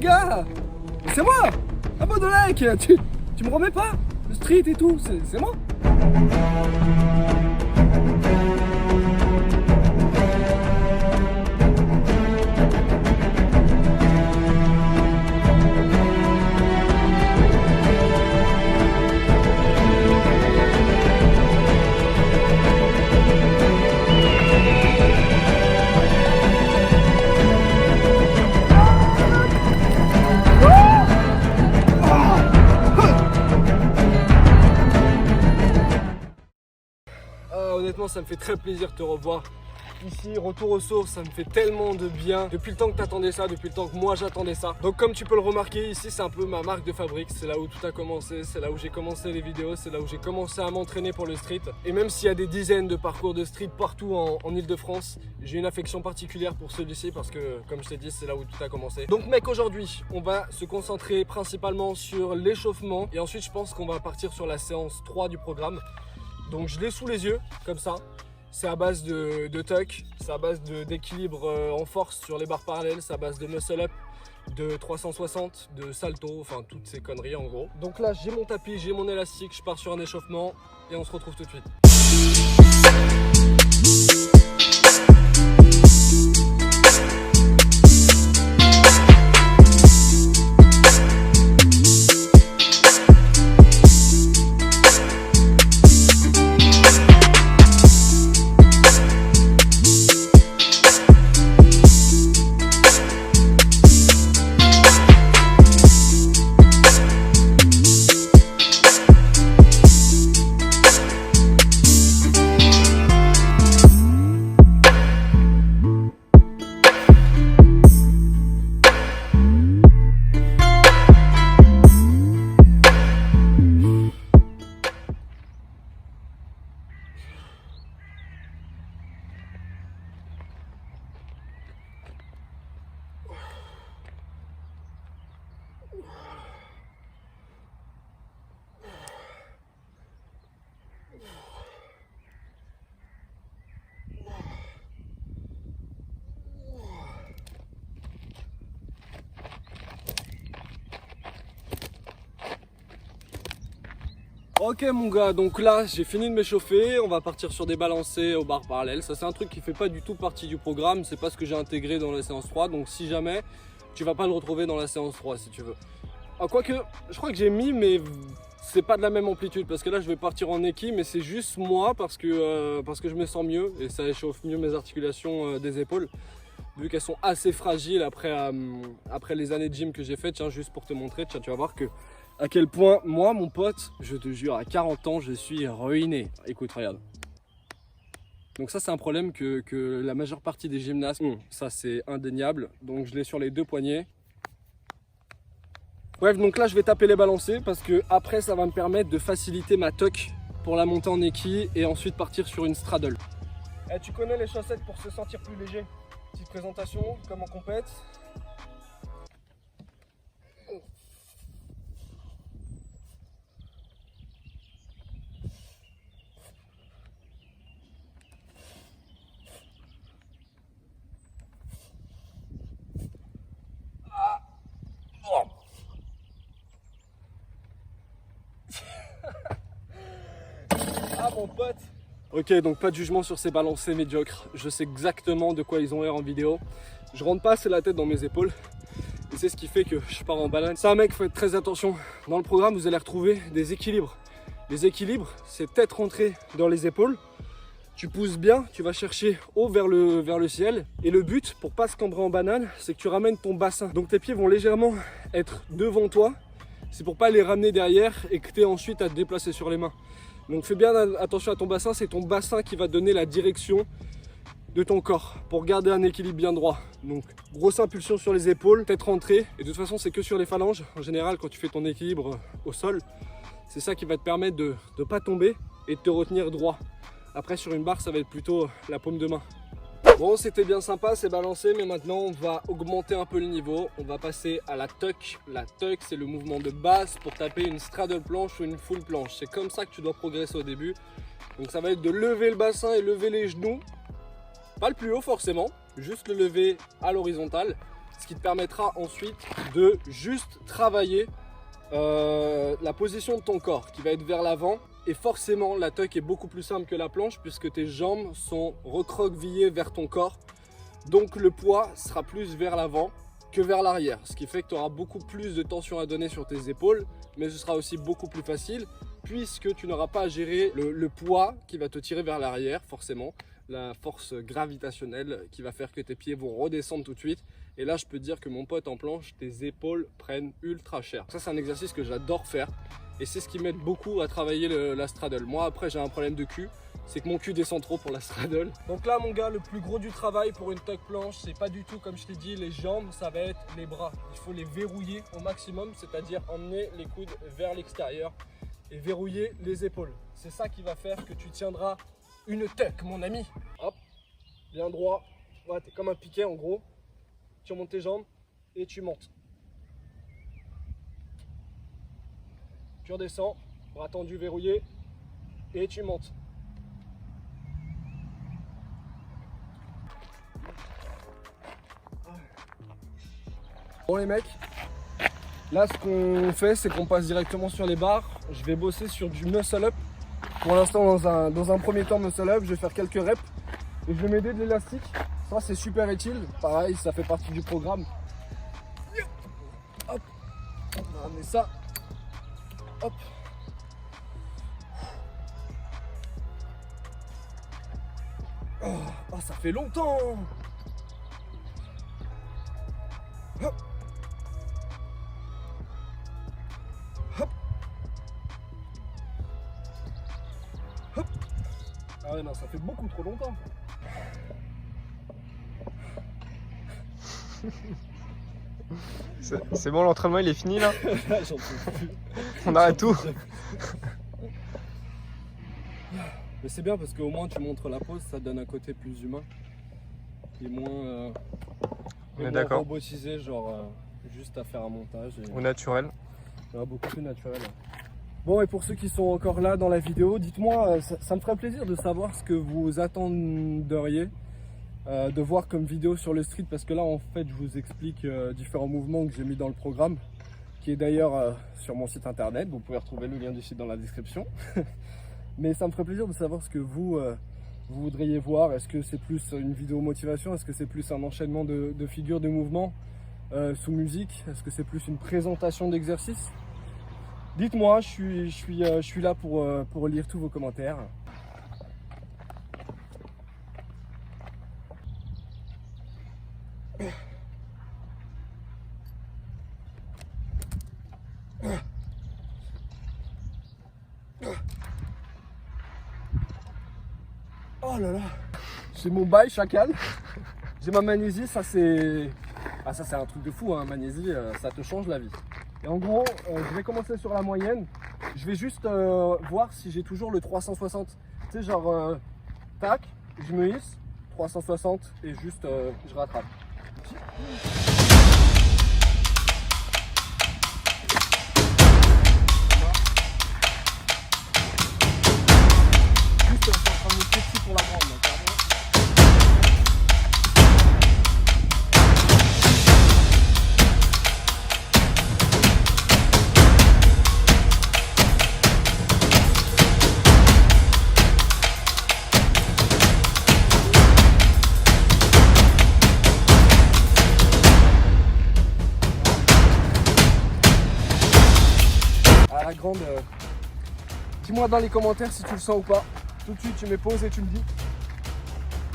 gars, c'est moi. Abandonné, tu me remets pas? Le street et tout, c'est moi. Honnêtement, ça me fait très plaisir de te revoir ici, retour aux sources, ça me fait tellement de bien. Depuis le temps que tu attendais ça, depuis le temps que moi j'attendais ça. Donc comme tu peux le remarquer, ici c'est un peu ma marque de fabrique. C'est là où tout a commencé, c'est là où j'ai commencé les vidéos, c'est là où j'ai commencé à m'entraîner pour le street. Et même s'il y a des dizaines de parcours de street partout en Ile-de-France, j'ai une affection particulière pour celui-ci parce que, comme je t'ai dit, c'est là où tout a commencé. Donc mec, aujourd'hui, on va se concentrer principalement sur l'échauffement. Et ensuite, je pense qu'on va partir sur la séance 3 du programme. Donc je l'ai sous les yeux, comme ça. C'est à base de tuck, c'est à base d'équilibre en force sur les barres parallèles, c'est à base de muscle up, de 360, de salto, enfin toutes ces conneries en gros. Donc là j'ai mon tapis, j'ai mon élastique, je pars sur un échauffement et on se retrouve tout de suite. Ok mon gars, donc là j'ai fini de m'échauffer, on va partir sur des balancés aux barres parallèles. Ça c'est un truc qui fait pas du tout partie du programme, c'est pas ce que j'ai intégré dans la séance 3. Donc si jamais, tu vas pas le retrouver dans la séance 3 si tu veux. Ah, quoique, je crois que j'ai mis mais c'est pas de la même amplitude. Parce que là je vais partir en équipe, mais c'est juste moi parce que je me sens mieux. Et ça échauffe mieux mes articulations des épaules. Vu qu'elles sont assez fragiles après les années de gym que j'ai fait. Tiens, juste pour te montrer, tiens, tu vas voir que à quel point, moi, mon pote, je te jure, à 40 ans, je suis ruiné. Écoute, regarde. Donc ça, c'est un problème que la majeure partie des gymnastes ont. Ça, c'est indéniable. Donc, je l'ai sur les deux poignets. Bref, donc là, je vais taper les balancés parce que après, ça va me permettre de faciliter ma tuck pour la montée en équille et ensuite partir sur une straddle. Eh, tu connais les chaussettes pour se sentir plus léger. Petite présentation, comme en compète. Ah mon pote. Ok, donc pas de jugement sur ces balancés médiocres. Je sais exactement de quoi ils ont l'air en vidéo. Je rentre pas assez la tête dans mes épaules. Et c'est ce qui fait que je pars en banane. Ça mec, faut être très attention. Dans le programme, vous allez retrouver des équilibres. Les équilibres, c'est tête rentrée dans les épaules. Tu pousses bien, tu vas chercher haut vers le ciel. Et le but, pour pas se cambrer en banane, c'est que tu ramènes ton bassin. Donc tes pieds vont légèrement être devant toi. C'est pour pas les ramener derrière et que tu aies ensuite à te déplacer sur les mains. Donc fais bien attention à ton bassin, c'est ton bassin qui va donner la direction de ton corps pour garder un équilibre bien droit. Donc grosse impulsion sur les épaules, tête rentrée. Et de toute façon, c'est que sur les phalanges. En général, quand tu fais ton équilibre au sol, c'est ça qui va te permettre de ne pas tomber et de te retenir droit. Après, sur une barre, ça va être plutôt la paume de main. Bon, c'était bien sympa, c'est balancé, mais maintenant on va augmenter un peu le niveau. On va passer à la tuck. La tuck, c'est le mouvement de base pour taper une straddle planche ou une full planche. C'est comme ça que tu dois progresser au début. Donc ça va être de lever le bassin et lever les genoux. Pas le plus haut forcément, juste le lever à l'horizontale. ce qui te permettra ensuite de juste travailler la position de ton corps qui va être vers l'avant. Et forcément, la tuck est beaucoup plus simple que la planche puisque tes jambes sont recroquevillées vers ton corps. Donc le poids sera plus vers l'avant que vers l'arrière. Ce qui fait que tu auras beaucoup plus de tension à donner sur tes épaules, mais ce sera aussi beaucoup plus facile puisque tu n'auras pas à gérer le poids qui va te tirer vers l'arrière, forcément. La force gravitationnelle qui va faire que tes pieds vont redescendre tout de suite. Et là, je peux te dire que mon pote en planche, tes épaules prennent ultra cher. Ça, c'est un exercice que j'adore faire. Et c'est ce qui m'aide beaucoup à travailler la straddle. Moi, après, j'ai un problème de cul. C'est que mon cul descend trop pour la straddle. Donc là, mon gars, le plus gros du travail pour une tuck planche, c'est pas du tout, comme je t'ai dit, les jambes, ça va être les bras. Il faut les verrouiller au maximum, c'est-à-dire emmener les coudes vers l'extérieur et verrouiller les épaules. C'est ça qui va faire que tu tiendras une tuck, mon ami. Hop, bien droit. Ouais, t'es comme un piquet en gros. Tu remontes tes jambes et tu montes. Tu redescends, bras tendus, verrouillés, et tu montes. Bon les mecs, là ce qu'on fait, c'est qu'on passe directement sur les barres. Je vais bosser sur du muscle up. Pour l'instant, dans un premier temps muscle up, je vais faire quelques reps et je vais m'aider de l'élastique. Ça c'est super utile, pareil, ça fait partie du programme. Hop, on va ramener ça. Hop. Oh, ça fait longtemps. Hop. Hop. Hop. Ah ouais, non, ça fait beaucoup trop longtemps. C'est bon, l'entraînement il est fini là. J'en peux plus. On arrête tout. Mais c'est bien parce qu'au moins tu montres la pose, ça donne un côté plus humain. Et moins, On est d'accord. robotisé, genre juste à faire un montage. Au naturel. Ouais, beaucoup plus naturel. Bon, et pour ceux qui sont encore là dans la vidéo, dites-moi, ça me ferait plaisir de savoir ce que vous attenderiez de voir comme vidéo sur le street, parce que là en fait je vous explique différents mouvements que j'ai mis dans le programme, qui est d'ailleurs sur mon site internet. Vous pouvez retrouver le lien du site dans la description. Mais ça me ferait plaisir de savoir ce que vous voudriez voir. Est-ce que c'est plus une vidéo motivation? Est-ce que c'est plus un enchaînement de figures, de mouvements sous musique? Est-ce que c'est plus une présentation d'exercice? Dites-moi, je suis là pour lire tous vos commentaires. Oh là là, j'ai mon bail chacal, j'ai ma magnésie, ça c'est un truc de fou, hein. Magnésie, ça te change la vie. Et en gros, je vais commencer sur la moyenne, je vais juste voir si j'ai toujours le 360, tu sais genre, tac, je me hisse, 360 et juste je rattrape. Pour la grande, à la grande, dis-moi dans les commentaires si tu le sens ou pas. Tout de suite tu mets pause et tu me dis.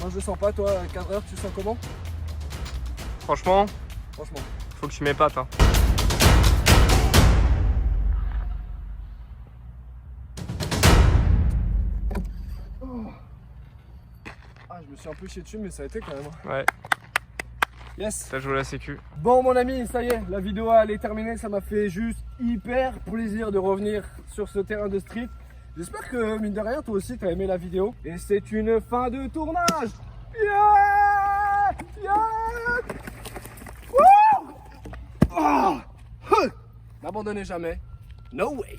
Moi je le sens pas, toi cadreur tu le sens comment? Franchement, Franchement. faut que tu m'épates. Hein. Oh. Ah, je me suis un peu chié dessus, mais ça a été quand même. Ouais, Yes. ça joue la sécu. Bon mon ami, ça y est, la vidéo elle est terminée. Ça m'a fait juste hyper plaisir de revenir sur ce terrain de street. J'espère que mine de rien toi aussi t'as aimé la vidéo. Et c'est une fin de tournage. Yeah, yeah. Woo. Oh. N'abandonnez jamais. No way.